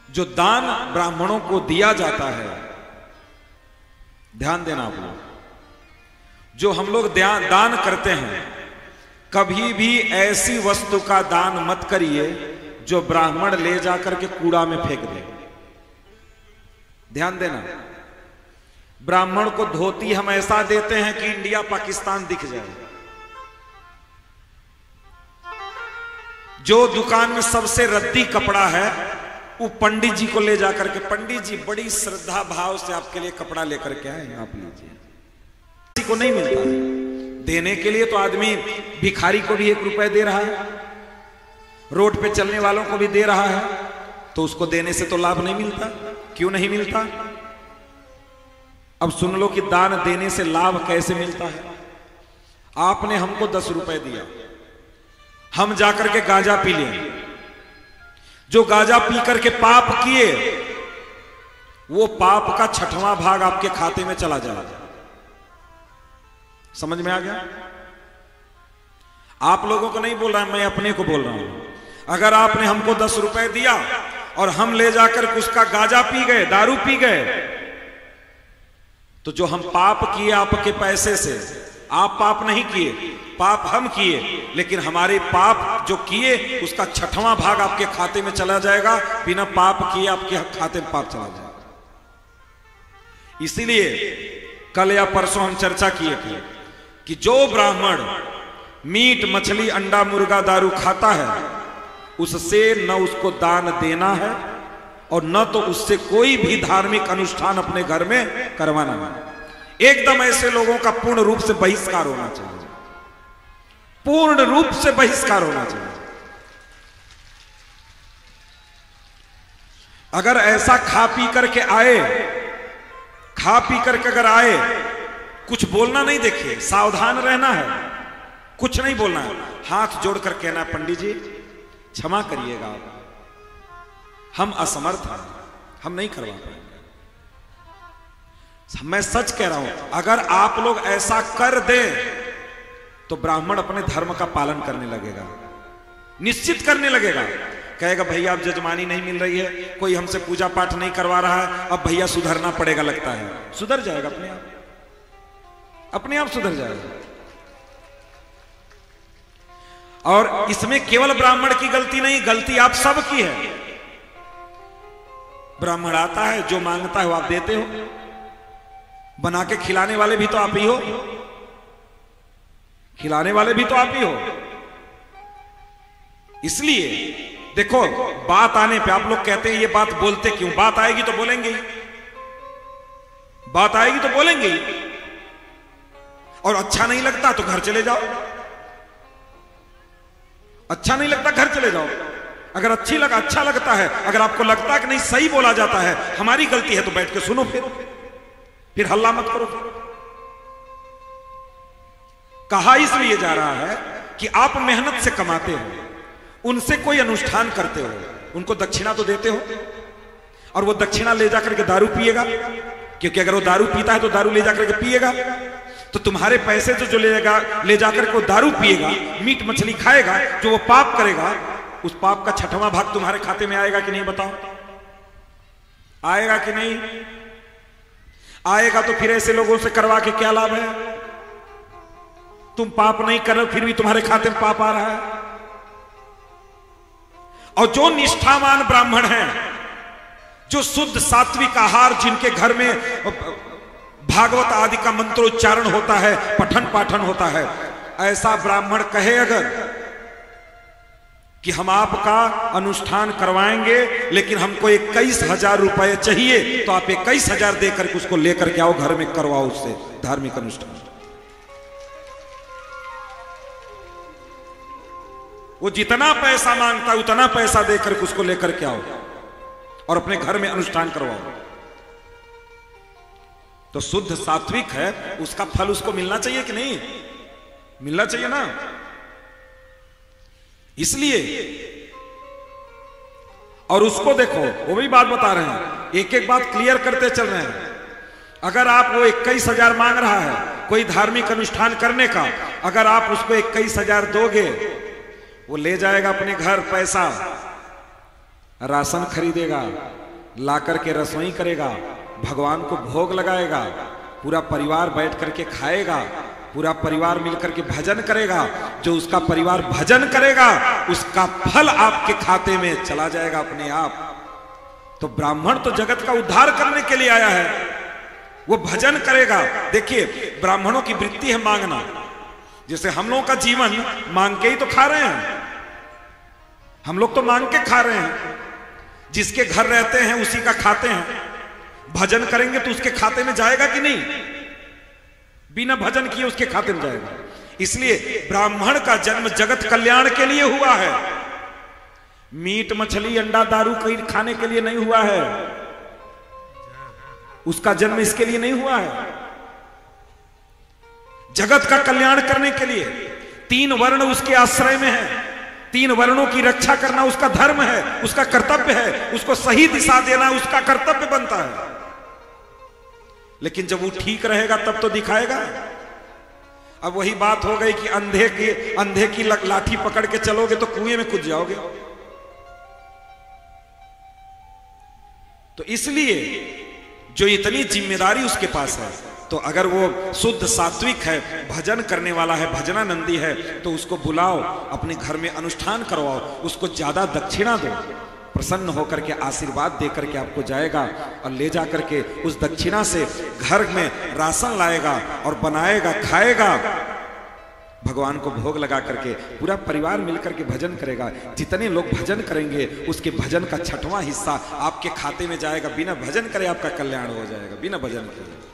जो दान ब्राह्मणों को दिया जाता है, ध्यान देना आप लोग, जो हम लोग दान करते हैं, कभी भी ऐसी वस्तु का दान मत करिए जो ब्राह्मण ले जाकर के कूड़ा में फेंक दे। ध्यान देना, ब्राह्मण को धोती हम ऐसा देते हैं कि इंडिया पाकिस्तान दिख जाए। जो दुकान में सबसे रद्दी कपड़ा है वो पंडित जी को ले जाकर के, पंडित जी बड़ी श्रद्धा भाव से आपके लिए कपड़ा लेकर के आए, आप लीजिए। किसी को नहीं मिलता है देने के लिए, तो आदमी भिखारी को भी 1 रुपया दे रहा है, रोड पे चलने वालों को भी दे रहा है, तो उसको देने से तो लाभ नहीं मिलता। क्यों नहीं मिलता? अब सुन लो कि दान देने से लाभ कैसे मिलता है। आपने हमको 10 रुपए दिया, हम जाकर के गांजा पी लें, जो गांजा पी करके पाप किए वो पाप का 6वां भाग आपके खाते में चला जाएगा। समझ में आ गया? आप लोगों को नहीं बोल रहा, मैं अपने को बोल रहा हूं। अगर आपने हमको 10 रुपए दिया और हम ले जाकर उसका गांजा पी गए, दारू पी गए, तो जो हम पाप किए आपके पैसे से, आप पाप नहीं किए, पाप हम किए, लेकिन हमारे पाप जो किए उसका 6वां भाग आपके खाते में चला जाएगा। बिना पाप किए आपके खाते में पाप चला जाएगा। इसीलिए कल या परसों हम चर्चा किए थे कि जो ब्राह्मण मीट मछली अंडा मुर्गा दारू खाता है उससे न उसको दान देना है और न तो उससे कोई भी धार्मिक अनुष्ठान अपने घर में करवाना है। एकदम ऐसे लोगों का पूर्ण रूप से बहिष्कार होना चाहिए, पूर्ण रूप से बहिष्कार होना चाहिए। अगर ऐसा खा पी करके आए, खा पी करके अगर आए, कुछ बोलना नहीं, देखिए सावधान रहना है, कुछ नहीं बोलना है, हाथ जोड़ कर कहना, पंडित जी क्षमा करिएगा, हम असमर्थ हैं, हम नहीं करवा पाएंगे। मैं सच कह रहा हूं, अगर आप लोग ऐसा कर दें तो ब्राह्मण अपने धर्म का पालन करने लगेगा, निश्चित करने लगेगा। कहेगा भैया अब जजमानी नहीं मिल रही है, कोई हमसे पूजा पाठ नहीं करवा रहा है, अब भैया सुधरना पड़ेगा, लगता है सुधर जाएगा अपने आप, अपने आप सुधर जाएगा। और इसमें केवल ब्राह्मण की गलती नहीं, गलती आप सब की है। ब्राह्मण आता है, जो मांगता है वो आप देते हो, बना के खिलाने वाले भी तो आप ही हो, खिलाने वाले भी तो आप ही हो। इसलिए देखो, बात आने पे आप लोग कहते हैं ये बात बोलते क्यों? बात आएगी तो बोलेंगे ही, बात आएगी तो बोलेंगे ही। और अच्छा नहीं लगता तो घर चले जाओ, अच्छा नहीं लगता घर चले जाओ। अगर अच्छा लगता है, अगर आपको लगता है कि नहीं सही बोला जाता है, हमारी गलती है, तो बैठ के सुनो, फिर हल्ला मत करो। कहा इसलिए जा रहा है कि आप मेहनत से कमाते हो, उनसे कोई अनुष्ठान करते हो, उनको दक्षिणा तो देते हो, और वो दक्षिणा ले जाकर के दारू पिएगा, क्योंकि अगर वो दारू पीता है तो दारू ले जाकर के पिएगा, तो तुम्हारे पैसे जो ले जाकर के वो दारू पिएगा, मीट मछली खाएगा, जो वो पाप करेगा, उस पाप का 6वां भाग तुम्हारे खाते में आएगा कि नहीं? बताओ, आएगा कि नहीं? आएगा तो फिर ऐसे लोगों से करवा के क्या लाभ है? तुम पाप नहीं कर रहे हो, फिर भी तुम्हारे खाते में पाप आ रहा है। और जो निष्ठावान ब्राह्मण हैं, जो शुद्ध सात्विक आहार, जिनके घर में भागवत आदि का मंत्रोच्चारण होता है, पठन पाठन होता है, ऐसा ब्राह्मण कहे अगर कि हम आपका अनुष्ठान करवाएंगे, लेकिन हमको 21,000 रुपए चाहिए, तो आप 21,000 देकर उसको लेकर के आओ, घर में करवाओ उससे धार्मिक अनुष्ठान। वो जितना पैसा मांगता है उतना पैसा देकर उसको लेकर के आओ और अपने घर में अनुष्ठान करवाओ। तो शुद्ध सात्विक है, उसका फल उसको मिलना चाहिए कि नहीं? मिलना चाहिए ना। इसलिए, और उसको देखो, वो भी बात बता रहे हैं, एक एक बात क्लियर करते चल रहे हैं। अगर आप वो 21,000 मांग रहा है कोई धार्मिक अनुष्ठान करने का, अगर आप उसको 21,000 दोगे, वो ले जाएगा अपने घर पैसा, राशन खरीदेगा, ला करके रसोई करेगा, भगवान को भोग लगाएगा, पूरा परिवार बैठ करके खाएगा, पूरा परिवार मिलकर के भजन करेगा। जो उसका परिवार भजन करेगा उसका फल आपके खाते में चला जाएगा अपने आप। तो ब्राह्मण तो जगत का उद्धार करने के लिए आया है, वो भजन करेगा। देखिए ब्राह्मणों की वृत्ति है मांगना। जैसे हम लोगों का जीवन मांग के ही तो खा रहे हैं, हम लोग तो मांग के खा रहे हैं। जिसके घर रहते हैं उसी का खाते हैं। भजन करेंगे तो उसके खाते में जाएगा कि नहीं? बिना भजन किए उसके खाते में जाएगा। इसलिए ब्राह्मण का जन्म जगत कल्याण के लिए हुआ है। मीट मछली अंडा दारू कहीं खाने के लिए नहीं हुआ है। उसका जन्म इसके लिए नहीं हुआ है, जगत का कल्याण करने के लिए। 3 वर्ण उसके आश्रय में है, 3 वर्णों की रक्षा करना उसका धर्म है, उसका कर्तव्य है। उसको सही दिशा देना उसका कर्तव्य बनता है। लेकिन जब वो ठीक रहेगा तब तो दिखाएगा। अब वही बात हो गई कि अंधे की लाठी पकड़ के चलोगे तो कुएं में कूद जाओगे। तो इसलिए जो इतनी जिम्मेदारी उसके पास है, तो अगर वो शुद्ध सात्विक है, भजन करने वाला है, भजनानंदी है, तो उसको बुलाओ, अपने घर में अनुष्ठान करवाओ, उसको ज्यादा दक्षिणा दो। प्रसन्न होकर के आशीर्वाद दे करके आपको जाएगा और ले जा करके उस दक्षिणा से घर में राशन लाएगा और बनाएगा, खाएगा, भगवान को भोग लगा करके पूरा परिवार मिलकर के भजन करेगा। जितने लोग भजन करेंगे उसके भजन का 6वां हिस्सा आपके खाते में जाएगा। बिना भजन करे आपका कल्याण हो जाएगा, बिना भजन करे।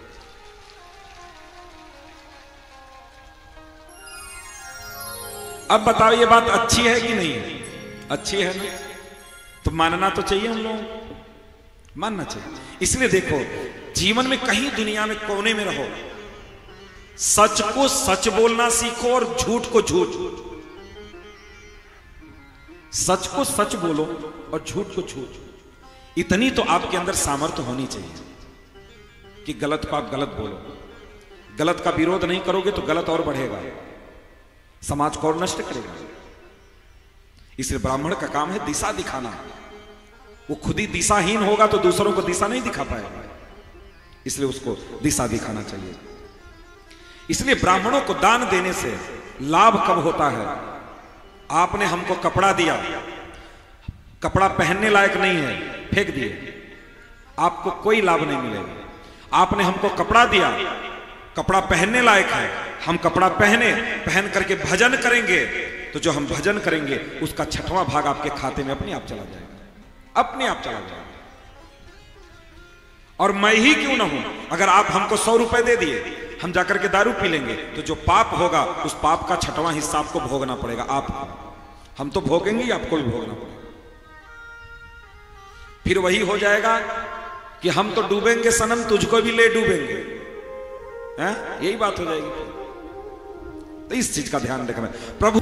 अब बताओ ये बात अच्छी है कि नहीं? अच्छी है ना? तो मानना तो चाहिए, हम लोग मानना चाहिए। इसलिए देखो, जीवन में कहीं दुनिया में कोने में रहो, सच को सच बोलना सीखो और झूठ को झूठ। सच को सच बोलो और झूठ को झूठ। इतनी तो आपके अंदर सामर्थ्य होनी चाहिए कि गलत को आप गलत बोलो। गलत का विरोध नहीं करोगे तो गलत और बढ़ेगा, समाज को और नष्ट करेगा। इसलिए ब्राह्मण का काम है दिशा दिखाना। वो खुद ही दिशाहीन होगा तो दूसरों को दिशा नहीं दिखा पाएगा, इसलिए उसको दिशा दिखाना चाहिए। इसलिए ब्राह्मणों को दान देने से लाभ कब होता है? आपने हमको कपड़ा दिया, कपड़ा पहनने लायक नहीं है, फेंक दिए, आपको कोई लाभ नहीं मिलेगा। आपने हमको कपड़ा दिया, कपड़ा पहनने लायक है, हम कपड़ा पहन करके भजन करेंगे, तो जो हम भजन करेंगे उसका 6वां भाग आपके खाते में अपने आप चला जाएगा, अपने आप चला जाएगा। और मैं ही क्यों ना हूं, अगर आप हमको 100 रुपए दे दिए, हम जाकर के दारू पी लेंगे, तो जो पाप होगा उस पाप का 6वां हिस्सा आपको भोगना पड़ेगा। आपको, हम तो भोगेंगे, आपको भी भोगना पड़ेगा। फिर वही हो जाएगा कि हम तो डूबेंगे सनम, तुझको भी ले डूबेंगे, हैं? यही बात हो जाएगी। तो इस चीज का ध्यान रखना प्रभु।